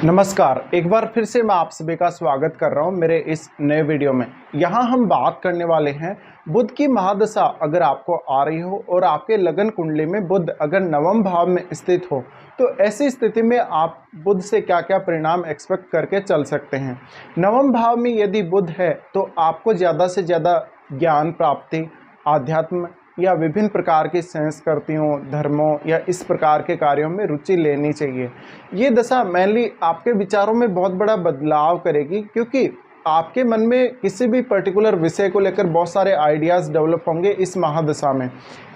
नमस्कार, एक बार फिर से मैं आप सभी का स्वागत कर रहा हूं मेरे इस नए वीडियो में। यहां हम बात करने वाले हैं बुध की महादशा अगर आपको आ रही हो और आपके लगन कुंडली में बुध अगर नवम भाव में स्थित हो तो ऐसी स्थिति में आप बुध से क्या-क्या परिणाम एक्सपेक्ट करके चल सकते हैं। नवम भाव में यदि बुध है तो आपको ज़्यादा से ज़्यादा ज्ञान प्राप्ति, आध्यात्म या विभिन्न प्रकार की संस्कृतियों, धर्मों या इस प्रकार के कार्यों में रुचि लेनी चाहिए। ये दशा मेनली आपके विचारों में बहुत बड़ा बदलाव करेगी, क्योंकि आपके मन में किसी भी पर्टिकुलर विषय को लेकर बहुत सारे आइडियाज़ डेवलप होंगे इस महादशा में।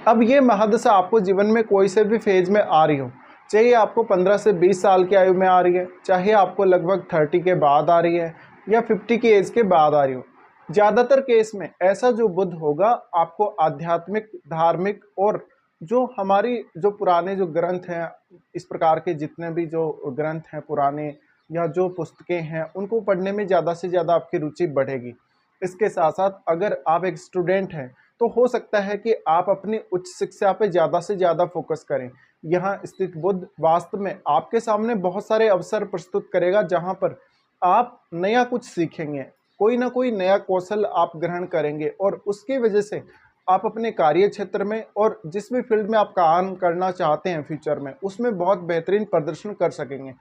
अब ये महादशा आपको जीवन में कोई से भी फेज में आ रही हो, चाहे आपको 15 से 20 साल की आयु में आ रही है, चाहे आपको लगभग 30 के बाद आ रही है या 50 की एज के बाद आ रही हो। ज़्यादातर केस में ऐसा जो बुध होगा आपको आध्यात्मिक, धार्मिक और जो हमारी जो पुराने जो ग्रंथ हैं, इस प्रकार के जितने भी जो ग्रंथ हैं पुराने या जो पुस्तकें हैं, उनको पढ़ने में ज़्यादा से ज़्यादा आपकी रुचि बढ़ेगी। इसके साथ साथ अगर आप एक स्टूडेंट हैं तो हो सकता है कि आप अपनी उच्च शिक्षा पे ज़्यादा से ज़्यादा फोकस करें। यहाँ स्थित बुध वास्तव में आपके सामने बहुत सारे अवसर प्रस्तुत करेगा, जहाँ पर आप नया कुछ सीखेंगे, कोई ना कोई नया कौशल आप ग्रहण करेंगे और उसकी वजह से आप अपने कार्य क्षेत्र में और जिस भी फील्ड में आप काम करना चाहते हैं फ्यूचर में, उसमें बहुत बेहतरीन प्रदर्शन कर सकेंगे।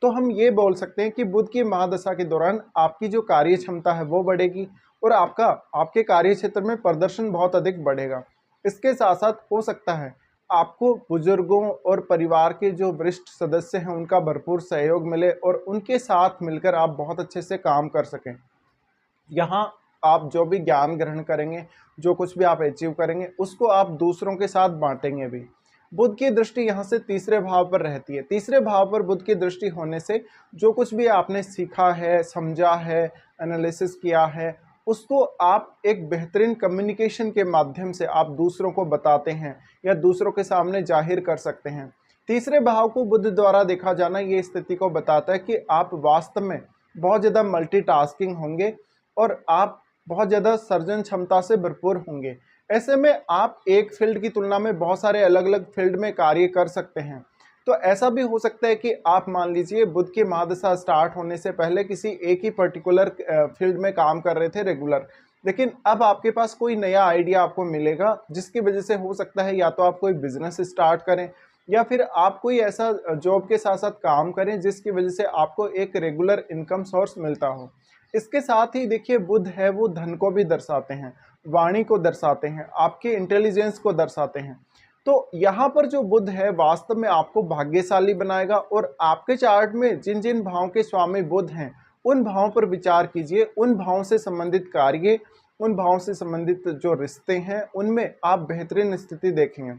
तो हम ये बोल सकते हैं कि बुध की महादशा के दौरान आपकी जो कार्य क्षमता है वो बढ़ेगी और आपके कार्य क्षेत्र में प्रदर्शन बहुत अधिक बढ़ेगा। इसके साथ साथ हो सकता है आपको बुजुर्गों और परिवार के जो वरिष्ठ सदस्य हैं उनका भरपूर सहयोग मिले और उनके साथ मिलकर आप बहुत अच्छे से काम कर सकें। यहाँ आप जो भी ज्ञान ग्रहण करेंगे, जो कुछ भी आप अचीव करेंगे, उसको आप दूसरों के साथ बाँटेंगे भी। बुध की दृष्टि यहाँ से तीसरे भाव पर रहती है। तीसरे भाव पर बुध की दृष्टि होने से जो कुछ भी आपने सीखा है, समझा है, एनालिसिस किया है, उसको आप एक बेहतरीन कम्युनिकेशन के माध्यम से आप दूसरों को बताते हैं या दूसरों के सामने ज़ाहिर कर सकते हैं। तीसरे भाव को बुध द्वारा देखा जाना ये स्थिति को बताता है कि आप वास्तव में बहुत ज़्यादा मल्टीटास्किंग होंगे और आप बहुत ज़्यादा सर्जन क्षमता से भरपूर होंगे। ऐसे में आप एक फील्ड की तुलना में बहुत सारे अलग-अलग फील्ड में कार्य कर सकते हैं। तो ऐसा भी हो सकता है कि आप मान लीजिए बुध की महादशा स्टार्ट होने से पहले किसी एक ही पर्टिकुलर फील्ड में काम कर रहे थे रेगुलर, लेकिन अब आपके पास कोई नया आइडिया आपको मिलेगा, जिसकी वजह से हो सकता है या तो आप कोई बिजनेस स्टार्ट करें या फिर आप कोई ऐसा जॉब के साथ-साथ काम करें जिसकी वजह से आपको एक रेगुलर इनकम सोर्स मिलता हो। इसके साथ ही देखिए बुध है वो धन को भी दर्शाते हैं, वाणी को दर्शाते हैं, आपके इंटेलिजेंस को दर्शाते हैं। तो यहाँ पर जो बुध है वास्तव में आपको भाग्यशाली बनाएगा और आपके चार्ट में जिन जिन भावों के स्वामी बुध हैं, उन भावों पर विचार कीजिए, उन भावों से संबंधित कार्य, उन भावों से संबंधित जो रिश्ते हैं, उनमें आप बेहतरीन स्थिति देखेंगे।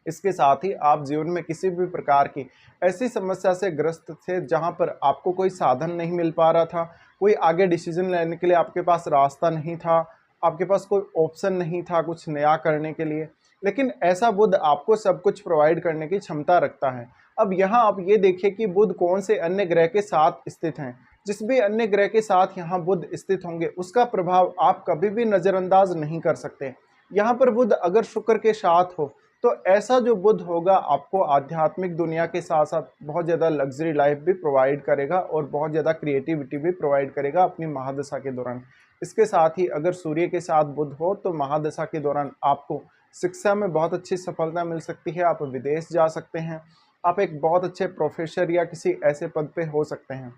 इसके साथ ही आप जीवन में किसी भी प्रकार की ऐसी समस्या से ग्रस्त थे जहां पर आपको कोई साधन नहीं मिल पा रहा था, कोई आगे डिसीजन लेने के लिए आपके पास रास्ता नहीं था, आपके पास कोई ऑप्शन नहीं था कुछ नया करने के लिए, लेकिन ऐसा बुध आपको सब कुछ प्रोवाइड करने की क्षमता रखता है। अब यहाँ आप ये देखिए कि बुध कौन से अन्य ग्रह के साथ स्थित हैं। जिस भी अन्य ग्रह के साथ यहाँ बुध स्थित होंगे उसका प्रभाव आप कभी भी नज़रअंदाज नहीं कर सकते। यहाँ पर बुध अगर शुक्र के साथ हो तो ऐसा जो बुध होगा आपको आध्यात्मिक दुनिया के साथ साथ बहुत ज़्यादा लग्जरी लाइफ भी प्रोवाइड करेगा और बहुत ज़्यादा क्रिएटिविटी भी प्रोवाइड करेगा अपनी महादशा के दौरान। इसके साथ ही अगर सूर्य के साथ बुध हो तो महादशा के दौरान आपको शिक्षा में बहुत अच्छी सफलता मिल सकती है, आप विदेश जा सकते हैं, आप एक बहुत अच्छे प्रोफेसर या किसी ऐसे पद पे हो सकते हैं।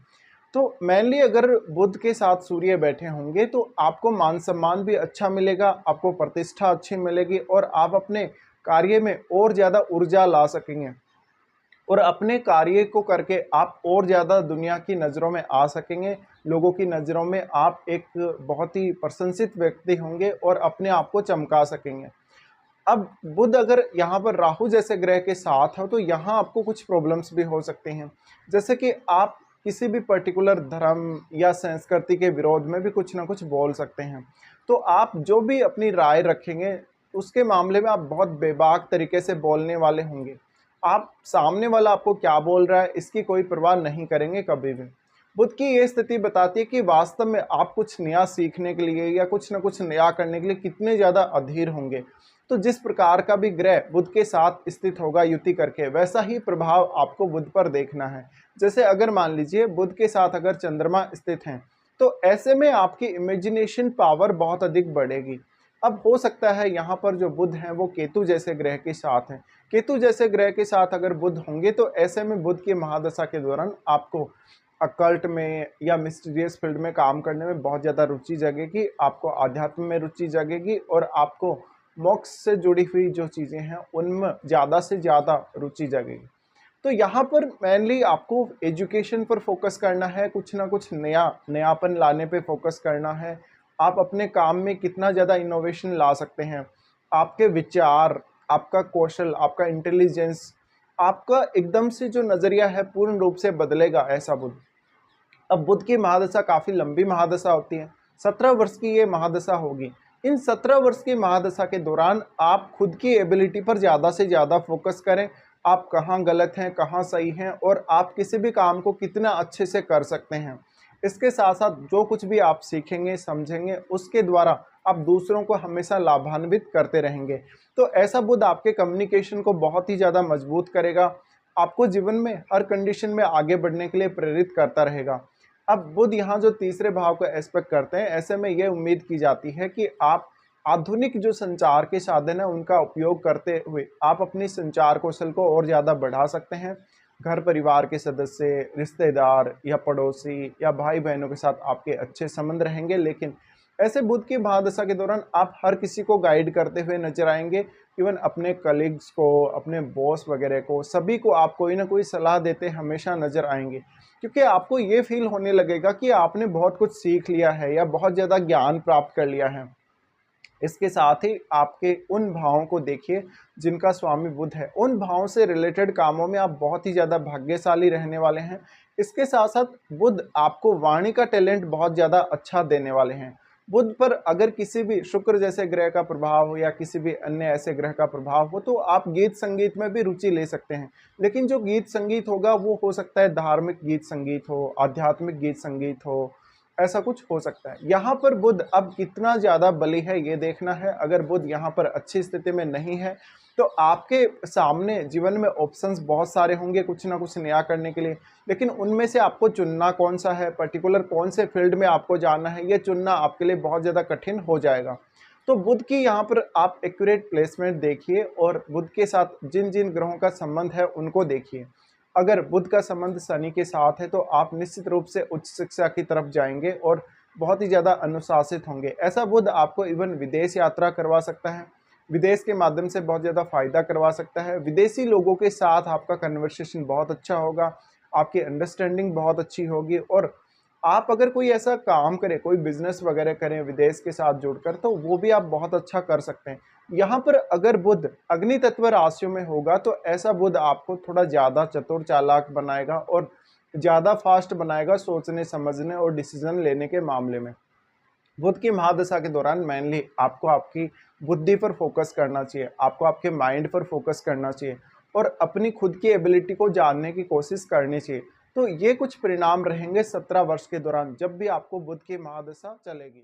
तो मेनली अगर बुध के साथ सूर्य बैठे होंगे तो आपको मान सम्मान भी अच्छा मिलेगा, आपको प्रतिष्ठा अच्छी मिलेगी और आप अपने कार्य में और ज़्यादा ऊर्जा ला सकेंगे और अपने कार्य को करके आप और ज़्यादा दुनिया की नज़रों में आ सकेंगे। लोगों की नज़रों में आप एक बहुत ही प्रशंसित व्यक्ति होंगे और अपने आप को चमका सकेंगे। अब बुध अगर यहाँ पर राहु जैसे ग्रह के साथ हो तो यहाँ आपको कुछ प्रॉब्लम्स भी हो सकते हैं, जैसे कि आप किसी भी पर्टिकुलर धर्म या संस्कृति के विरोध में भी कुछ ना कुछ बोल सकते हैं। तो आप जो भी अपनी राय रखेंगे उसके मामले में आप बहुत बेबाक तरीके से बोलने वाले होंगे। आप सामने वाला आपको क्या बोल रहा है इसकी कोई परवाह नहीं करेंगे कभी भी। बुध की ये स्थिति बताती है कि वास्तव में आप कुछ नया सीखने के लिए या कुछ ना कुछ नया करने के लिए कितने ज़्यादा अधीर होंगे। तो जिस प्रकार का भी ग्रह बुध के साथ स्थित होगा युति करके, वैसा ही प्रभाव आपको बुध पर देखना है। जैसे अगर मान लीजिए बुध के साथ अगर चंद्रमा स्थित हैं, तो ऐसे में आपकी इमेजिनेशन पावर बहुत अधिक बढ़ेगी। अब हो सकता है यहाँ पर जो बुध हैं वो केतु जैसे ग्रह के साथ हैं। केतु जैसे ग्रह के साथ अगर बुध होंगे तो ऐसे में बुध की महादशा के दौरान आपको अकल्ट में या मिस्टीरियस फील्ड में काम करने में बहुत ज़्यादा रुचि जगेगी, आपको आध्यात्म में रुचि जगेगी और आपको मोक्ष से जुड़ी हुई जो चीज़ें हैं उनमें ज़्यादा से ज़्यादा रुचि जगेगी। तो यहाँ पर मेनली आपको एजुकेशन पर फोकस करना है, कुछ ना कुछ नयापन लाने पे फोकस करना है। आप अपने काम में कितना ज़्यादा इनोवेशन ला सकते हैं, आपके विचार, आपका कौशल, आपका इंटेलिजेंस, आपका एकदम से जो नज़रिया है पूर्ण रूप से बदलेगा ऐसा बुध। अब बुध की महादशा काफ़ी लंबी महादशा होती है, 17 वर्ष की ये महादशा होगी। इन 17 वर्ष की महादशा के दौरान आप खुद की एबिलिटी पर ज़्यादा से ज़्यादा फोकस करें, आप कहाँ गलत हैं, कहाँ सही हैं और आप किसी भी काम को कितना अच्छे से कर सकते हैं। इसके साथ साथ जो कुछ भी आप सीखेंगे, समझेंगे, उसके द्वारा आप दूसरों को हमेशा लाभान्वित करते रहेंगे। तो ऐसा बुध आपके कम्युनिकेशन को बहुत ही ज़्यादा मजबूत करेगा, आपको जीवन में हर कंडीशन में आगे बढ़ने के लिए प्रेरित करता रहेगा। अब बुध यहाँ जो तीसरे भाव को एस्पेक्ट करते हैं, ऐसे में ये उम्मीद की जाती है कि आप आधुनिक जो संचार के साधन है उनका उपयोग करते हुए आप अपनी संचार कौशल को और ज़्यादा बढ़ा सकते हैं। घर परिवार के सदस्य, रिश्तेदार या पड़ोसी या भाई बहनों के साथ आपके अच्छे संबंध रहेंगे, लेकिन ऐसे बुध की महादशा के दौरान आप हर किसी को गाइड करते हुए नजर आएंगे। इवन अपने कलीग्स को, अपने बॉस वगैरह को, सभी को आप कोई ना कोई सलाह देते हमेशा नजर आएंगे, क्योंकि आपको ये फील होने लगेगा कि आपने बहुत कुछ सीख लिया है या बहुत ज़्यादा ज्ञान प्राप्त कर लिया है। इसके साथ ही आपके उन भावों को देखिए जिनका स्वामी बुध है, उन भावों से रिलेटेड कामों में आप बहुत ही ज़्यादा भाग्यशाली रहने वाले हैं। इसके साथ साथ बुध आपको वाणी का टैलेंट बहुत ज़्यादा अच्छा देने वाले हैं। बुध पर अगर किसी भी शुक्र जैसे ग्रह का प्रभाव हो या किसी भी अन्य ऐसे ग्रह का प्रभाव हो तो आप गीत संगीत में भी रुचि ले सकते हैं। लेकिन जो गीत संगीत होगा वो हो सकता है धार्मिक गीत संगीत हो, आध्यात्मिक गीत संगीत हो, ऐसा कुछ हो सकता है। यहाँ पर बुध अब कितना ज़्यादा बली है ये देखना है। अगर बुध यहाँ पर अच्छी स्थिति में नहीं है तो आपके सामने जीवन में ऑप्शंस बहुत सारे होंगे कुछ ना कुछ नया करने के लिए, लेकिन उनमें से आपको चुनना कौन सा है, पर्टिकुलर कौन से फील्ड में आपको जाना है, ये चुनना आपके लिए बहुत ज़्यादा कठिन हो जाएगा। तो बुध की यहाँ पर आप एक्यूरेट प्लेसमेंट देखिए और बुध के साथ जिन जिन ग्रहों का संबंध है उनको देखिए। अगर बुध का संबंध शनि के साथ है तो आप निश्चित रूप से उच्च शिक्षा की तरफ जाएंगे और बहुत ही ज़्यादा अनुशासित होंगे। ऐसा बुध आपको इवन विदेश यात्रा करवा सकता है, विदेश के माध्यम से बहुत ज़्यादा फायदा करवा सकता है। विदेशी लोगों के साथ आपका कन्वर्सेशन बहुत अच्छा होगा, आपकी अंडरस्टैंडिंग बहुत अच्छी होगी और आप अगर कोई ऐसा काम करें, कोई बिजनेस वगैरह करें विदेश के साथ जुड़कर, तो वो भी आप बहुत अच्छा कर सकते हैं। यहाँ पर अगर बुध अग्नि तत्व राशियों में होगा तो ऐसा बुध आपको थोड़ा ज़्यादा चतुर चालाक बनाएगा और ज़्यादा फास्ट बनाएगा सोचने समझने और डिसीजन लेने के मामले में। बुध की महादशा के दौरान मेनली आपको आपकी बुद्धि पर फोकस करना चाहिए, आपको आपके माइंड पर फोकस करना चाहिए और अपनी खुद की एबिलिटी को जानने की कोशिश करनी चाहिए। तो ये कुछ परिणाम रहेंगे 17 वर्ष के दौरान जब भी आपको बुध की महादशा चलेगी।